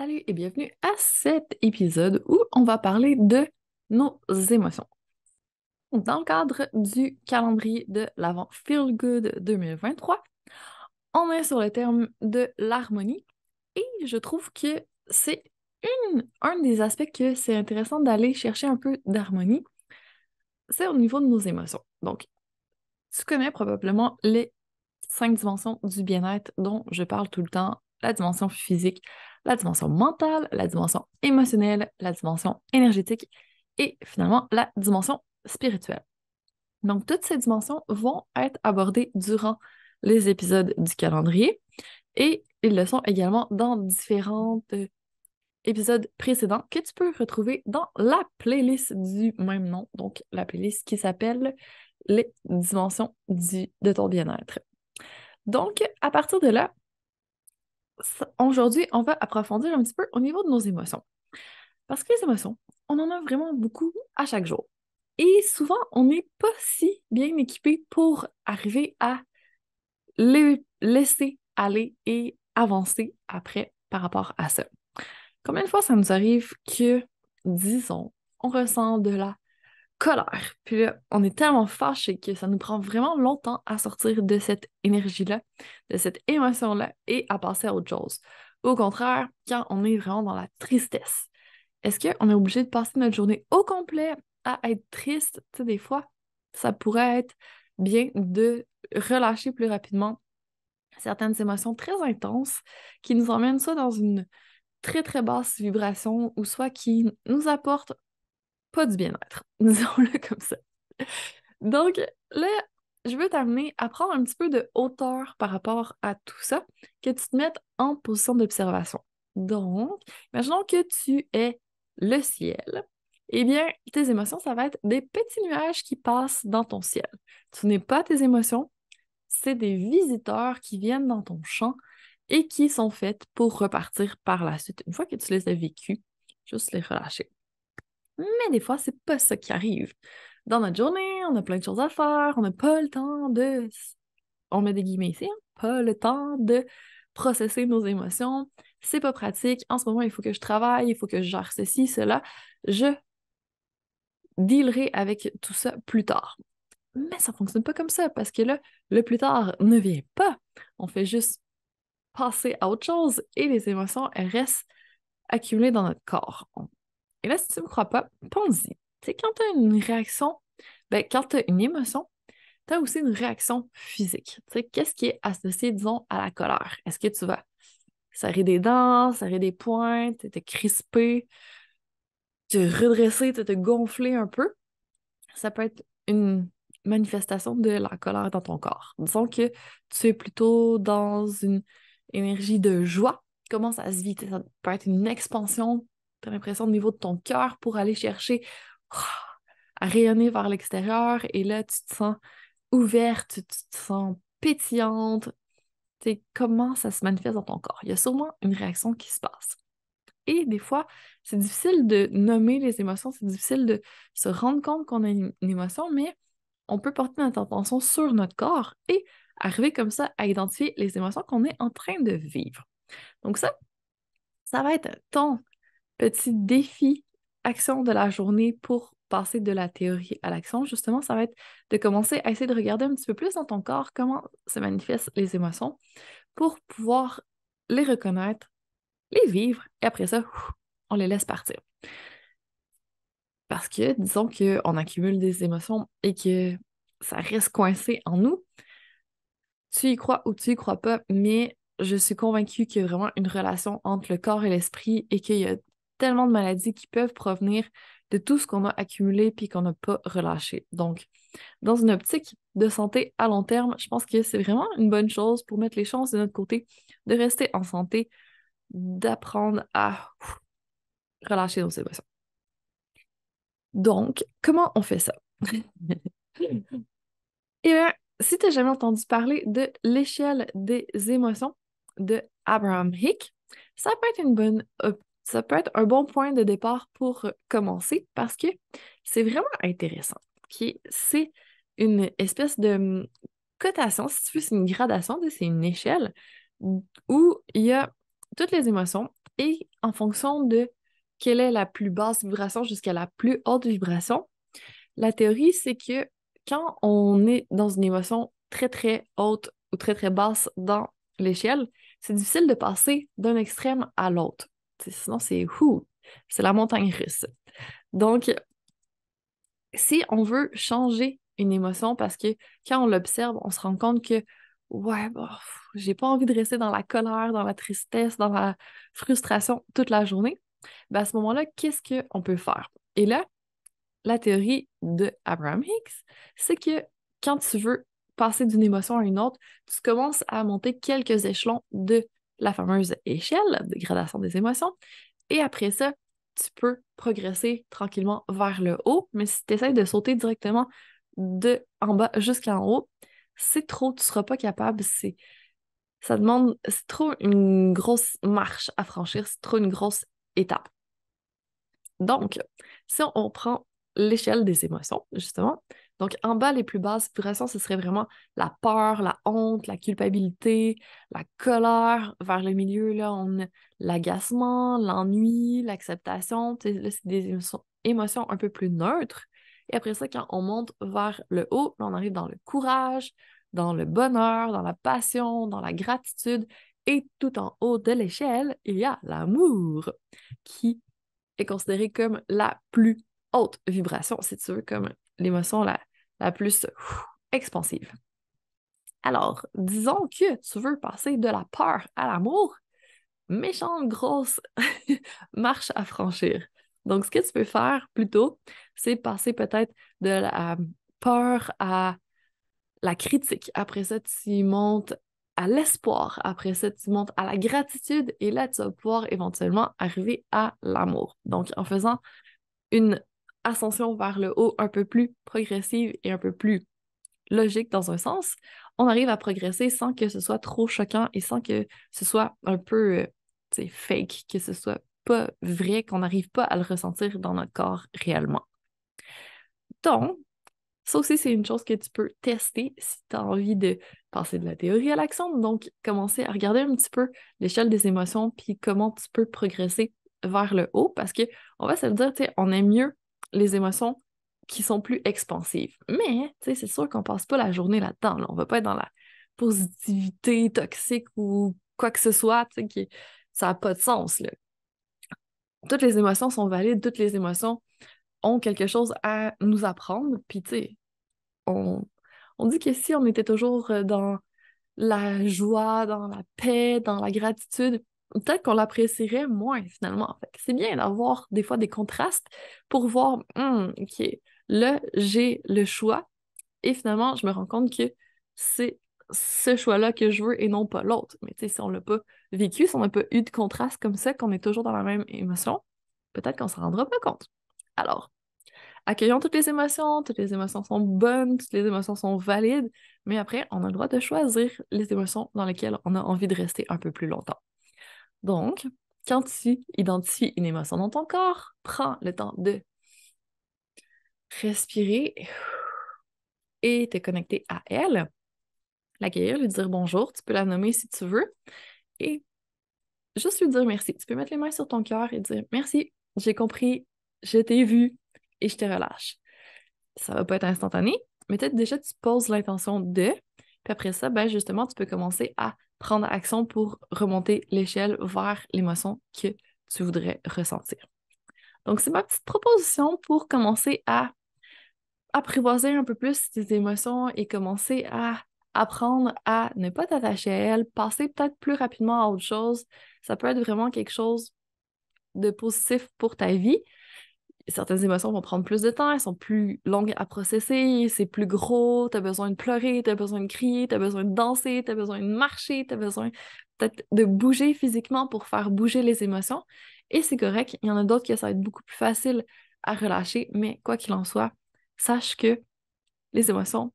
Salut et bienvenue à cet épisode où on va parler de nos émotions. Dans le cadre du calendrier de l'Avent Feel Good 2023, on est sur le terme de l'harmonie et je trouve que c'est un des aspects que c'est intéressant d'aller chercher un peu d'harmonie, c'est au niveau de nos émotions. Donc, tu connais probablement les 5 dimensions du bien-être dont je parle tout le temps, la dimension physique, la dimension mentale, la dimension émotionnelle, la dimension énergétique et finalement la dimension spirituelle. Donc, toutes ces dimensions vont être abordées durant les épisodes du calendrier et ils le sont également dans différents épisodes précédents que tu peux retrouver dans la playlist du même nom, donc la playlist qui s'appelle Les dimensions de ton bien-être. Donc, à partir de là, aujourd'hui, on va approfondir un petit peu au niveau de nos émotions. Parce que les émotions, on en a vraiment beaucoup à chaque jour. Et souvent, on n'est pas si bien équipé pour arriver à les laisser aller et avancer après par rapport à ça. Combien de fois ça nous arrive que, disons, on ressent de la colère, puis là, on est tellement fâché que ça nous prend vraiment longtemps à sortir de cette énergie-là, de cette émotion-là et à passer à autre chose. Au contraire, quand on est vraiment dans la tristesse, est-ce qu'on est obligé de passer notre journée au complet à être triste? Tu sais, des fois, ça pourrait être bien de relâcher plus rapidement certaines émotions très intenses qui nous emmènent soit dans une très très basse vibration ou soit qui nous apportent pas du bien-être, disons-le comme ça. Donc là, je veux t'amener à prendre un petit peu de hauteur par rapport à tout ça, que tu te mettes en position d'observation. Donc, imaginons que tu es le ciel. Eh bien, tes émotions, ça va être des petits nuages qui passent dans ton ciel. Ce n'est pas tes émotions, c'est des visiteurs qui viennent dans ton champ et qui sont faits pour repartir par la suite. Une fois que tu les as vécus, juste les relâcher. Mais des fois, c'est pas ça qui arrive. Dans notre journée, on a plein de choses à faire, on n'a pas le temps de... On met des guillemets ici, hein, pas le temps de processer nos émotions. C'est pas pratique. En ce moment, il faut que je travaille, il faut que je gère ceci, cela. Je dealerai avec tout ça plus tard. Mais ça fonctionne pas comme ça, parce que là, le plus tard ne vient pas. On fait juste passer à autre chose et les émotions, elles restent accumulées dans notre corps. Et là, si tu ne me crois pas, pense-y. Tu sais, quand tu as une réaction, quand tu as une émotion, tu as aussi une réaction physique. Tu sais, qu'est-ce qui est associé, disons, à la colère? Est-ce que tu vas serrer des dents, serrer des poings, te crisper, te redresser, te gonfler un peu? Ça peut être une manifestation de la colère dans ton corps. Disons que tu es plutôt dans une énergie de joie. Comment ça se vit? Ça peut être une expansion, tu as l'impression au niveau de ton cœur pour aller chercher à rayonner vers l'extérieur et là, tu te sens ouverte, tu te sens pétillante. Tu sais, comment ça se manifeste dans ton corps? Il y a sûrement une réaction qui se passe. Et des fois, c'est difficile de nommer les émotions, c'est difficile de se rendre compte qu'on a une émotion, mais on peut porter notre attention sur notre corps et arriver comme ça à identifier les émotions qu'on est en train de vivre. Donc ça va être ton petit défi action de la journée pour passer de la théorie à l'action. Justement, ça va être de commencer à essayer de regarder un petit peu plus dans ton corps comment se manifestent les émotions pour pouvoir les reconnaître, les vivre et après ça, on les laisse partir. Parce que, disons qu'on accumule des émotions et que ça reste coincé en nous, tu y crois ou tu y crois pas, mais je suis convaincue qu'il y a vraiment une relation entre le corps et l'esprit et qu'il y a tellement de maladies qui peuvent provenir de tout ce qu'on a accumulé puis qu'on n'a pas relâché. Donc, dans une optique de santé à long terme, je pense que c'est vraiment une bonne chose pour mettre les chances de notre côté de rester en santé, d'apprendre à relâcher nos émotions. Donc, comment on fait ça? Eh bien, si tu n'as jamais entendu parler de l'échelle des émotions de Abraham Hicks, ça peut être ça peut être un bon point de départ pour commencer parce que c'est vraiment intéressant. C'est une espèce de cotation, si tu veux, c'est une gradation, c'est une échelle où il y a toutes les émotions et en fonction de quelle est la plus basse vibration jusqu'à la plus haute vibration, la théorie, c'est que quand on est dans une émotion très très haute ou très très basse dans l'échelle, c'est difficile de passer d'un extrême à l'autre. Sinon, c'est la montagne russe. Donc, si on veut changer une émotion, parce que quand on l'observe, on se rend compte que, ouais, bah, j'ai pas envie de rester dans la colère, dans la tristesse, dans la frustration toute la journée, ben à ce moment-là, qu'est-ce qu'on peut faire? Et là, la théorie de Abraham Hicks, c'est que quand tu veux passer d'une émotion à une autre, tu commences à monter quelques échelons de la fameuse échelle de gradation des émotions. Et après ça, tu peux progresser tranquillement vers le haut. Mais si tu essaies de sauter directement de en bas jusqu'en haut, c'est trop, tu ne seras pas capable. C'est trop une grosse marche à franchir, c'est trop une grosse étape. Donc, si on prend l'échelle des émotions, justement, donc en bas, les plus basses vibrations, ce serait vraiment la peur, la honte, la culpabilité, la colère. Vers le milieu, là, on a l'agacement, l'ennui, l'acceptation. Là, c'est des émotions un peu plus neutres. Et après ça, quand on monte vers le haut, là, on arrive dans le courage, dans le bonheur, dans la passion, dans la gratitude. Et tout en haut de l'échelle, il y a l'amour qui est considérée comme la plus haute vibration, si tu veux, comme l'émotion la plus expansive. Alors, disons que tu veux passer de la peur à l'amour, méchante grosse marche à franchir. Donc, ce que tu peux faire plutôt, c'est passer peut-être de la peur à la critique. Après ça, tu montes à l'espoir. Après ça, tu montes à la gratitude et là, tu vas pouvoir éventuellement arriver à l'amour. Donc, en faisant une ascension vers le haut un peu plus progressive et un peu plus logique dans un sens, on arrive à progresser sans que ce soit trop choquant et sans que ce soit un peu fake, que ce soit pas vrai, qu'on n'arrive pas à le ressentir dans notre corps réellement. Donc, ça aussi, c'est une chose que tu peux tester si tu as envie de passer de la théorie à l'action. Donc, commencer à regarder un petit peu l'échelle des émotions puis comment tu peux progresser vers le haut parce que on va se le dire, tu sais, on aime mieux les émotions qui sont plus expansives. Mais, tu sais, c'est sûr qu'on passe pas la journée là-dedans. Là. On va pas être dans la positivité toxique ou quoi que ce soit, tu sais, ça n'a pas de sens, là. Toutes les émotions sont valides, toutes les émotions ont quelque chose à nous apprendre. Puis, tu sais, on, on dit que si on était toujours dans la joie, dans la paix, dans la gratitude, peut-être qu'on l'apprécierait moins finalement. Fait que c'est bien d'avoir des fois des contrastes pour voir, OK, là, j'ai le choix et finalement, je me rends compte que c'est ce choix-là que je veux et non pas l'autre. Mais tu sais, si on l'a pas vécu, si on n'a pas eu de contraste comme ça, qu'on est toujours dans la même émotion, peut-être qu'on s'en rendra pas compte. Alors, accueillons toutes les émotions sont bonnes, toutes les émotions sont valides, mais après, on a le droit de choisir les émotions dans lesquelles on a envie de rester un peu plus longtemps. Donc, quand tu identifies une émotion dans ton corps, prends le temps de respirer et te connecter à elle, l'accueillir, lui dire bonjour, tu peux la nommer si tu veux, et juste lui dire merci. Tu peux mettre les mains sur ton cœur et dire merci, j'ai compris, je t'ai vu et je te relâche. Ça va pas être instantané, mais peut-être déjà tu poses l'intention de, puis après ça, ben justement, tu peux commencer à prendre action pour remonter l'échelle vers l'émotion que tu voudrais ressentir. Donc, c'est ma petite proposition pour commencer à apprivoiser un peu plus tes émotions et commencer à apprendre à ne pas t'attacher à elles, passer peut-être plus rapidement à autre chose. Ça peut être vraiment quelque chose de positif pour ta vie. Certaines émotions vont prendre plus de temps, elles sont plus longues à processer, c'est plus gros, t'as besoin de pleurer, t'as besoin de crier, t'as besoin de danser, t'as besoin de marcher, t'as besoin peut-être de bouger physiquement pour faire bouger les émotions. Et c'est correct, il y en a d'autres que ça va être beaucoup plus facile à relâcher, mais quoi qu'il en soit, sache que les émotions,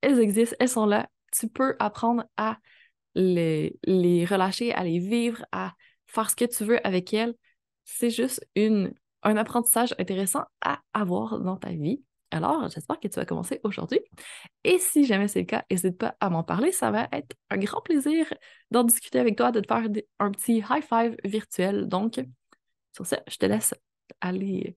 elles existent, elles sont là. Tu peux apprendre à les relâcher, à les vivre, à faire ce que tu veux avec elles. C'est juste un apprentissage intéressant à avoir dans ta vie. Alors, j'espère que tu vas commencer aujourd'hui. Et si jamais c'est le cas, n'hésite pas à m'en parler. Ça va être un grand plaisir d'en discuter avec toi, de te faire un petit high five virtuel. Donc, sur ce, je te laisse aller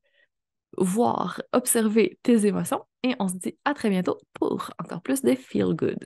voir, observer tes émotions et on se dit à très bientôt pour encore plus de Feel Good.